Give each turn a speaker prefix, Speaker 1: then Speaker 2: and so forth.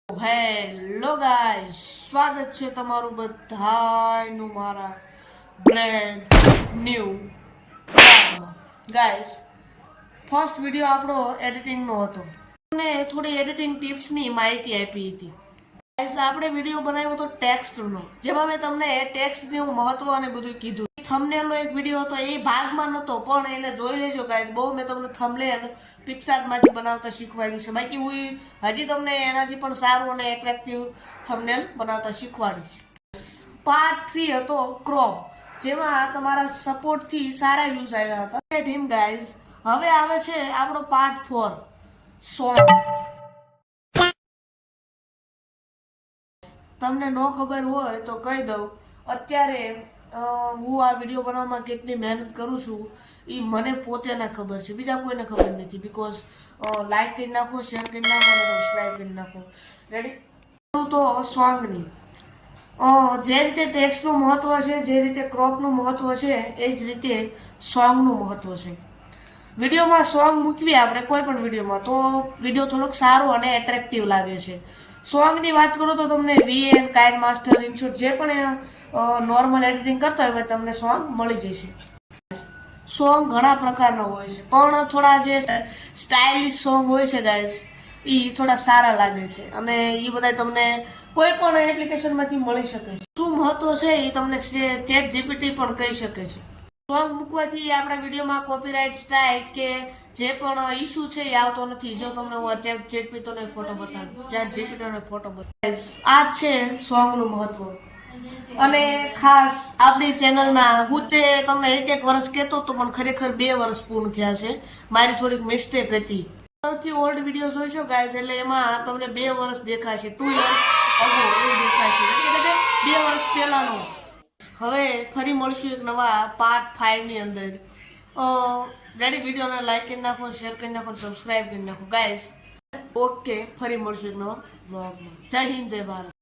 Speaker 1: Hello guys, સ્વાગત છે તમારું બધાનું મારા બ્રેન્ડ ન્યૂ બ્લોગમાં. ગાઈસ, ફર્સ્ટ વિડીયો આપણો એડિટિંગનો હતો અને થોડી એડિટિંગ ટિપ્સની માહિતી આપી હતી. ગાઈસ, આપણે વિડીયો બનાવ્યો હતો ટેક્સ્ટનો, જેમાં મેં તમને ટેક્સ્ટનું મહત્વ અને બધું કીધું. થંબનેલનો એક વિડીયો હતો, એ ભાગમાં નહોતો, પણ એને જોઈ લેજો ગાઈસ. બહુ મેં તમને થંબનેલ પિક્સાર્ટમાંથી બનાવતા શીખવાડ્યું છે. બાકી હું હજી તમને એનાથી પણ સારું અને એટ્રેક્ટિવ થંબનેલ બનાવતા શીખવાડ્યું. પાર્ટ 3 હતો ક્રોપ, જેમાં તમારા સપોર્ટથી સારા વ્યૂઝ આવ્યા હતા. ટીમ ગાઈસ, હવે આવે છે આપણો પાર્ટ 4 સોંગ. તમને ન ખબર હોય તો કહી દઉં, અત્યારે હું આ વિડીયો બનાવવામાં કેટલી મહેનત કરું છું એ મને પોતે ના ખબર છે, બીજા કોઈને ખબર નથી. બીકોઝ લાઈક કરી નાખો, શેર કરી નાખો અને સબસ્ક્રાઈબ કરી નાખો. રેડી? તો સોંગની જે રીતે ટેક્સ્ટનું મહત્વ છે, જે રીતે ક્રોપનું મહત્વ છે, એ જ રીતે સોંગનું મહત્વ છે. વિડીયોમાં સોંગ મૂકવી આપણે કોઈ પણ વિડીયોમાં, તો વિડીયો થોડોક સારો અને એટ્રેક્ટિવ લાગે છે. સોંગની વાત કરું તો તમને VN, કાઇન માસ્ટર, ઇનશોટ જે પણ નોર્મલ એડિટિંગ કરતા હોય તમને સોંગ મળી જશે. સોંગ ઘણા પ્રકારના હોય છે, પણ થોડા જે સ્ટાઇલિશ સોંગ હોય છે ગાઈસ, એ થોડા સારા લાગે છે અને એ બધા તમને કોઈ પણ એપ્લિકેશનમાંથી મળી શકે છે. શું મહત્વ છે એ તમને ચેટ જીપીટી પણ કહી શકે છે. સોંગ મૂકવાથી આપણા વિડીયોમાં કોપીરાઇટ સ્ટ્રાઇક કે જે પણ ઇશ્યુ છે એ આવતો નથી. જો તમને હું ચેટ જીપીટીનો ફોટો બતાવું, ચેટ જીપીટીનો ફોટો બતાવું. આ છે સોંગનું મહત્વ. અને ખાસ આપણી ચેનલના હું તે તમને એક વર્ષ કહેતો હતો, પણ ખરેખર 2 વર્ષ પૂર્ણ થયા છે. મારી થોડીક મિસ્ટેક હતી. સૌથી ઓલ્ડ વિડીયો જોઈશો ગાઈસ, એટલે એમાં તમને 2 વર્ષ દેખાશે, 2 years અગો એવું દેખાશે, એટલે કે 2 વર્ષ પહેલાનો. હવે ફરી મળશું એક નવા પાર્ટ 5 ની અંદર. રેડી? વિડીયોને લાઈક કરી નાખો, શેર કરી નાખો, સબસ્ક્રાઈબ કરી નાખો ગાઈસ. ઓકે, ફરી મળશું એક નવા બ્લોગમાં. જય હિન્દ, જય ભારત.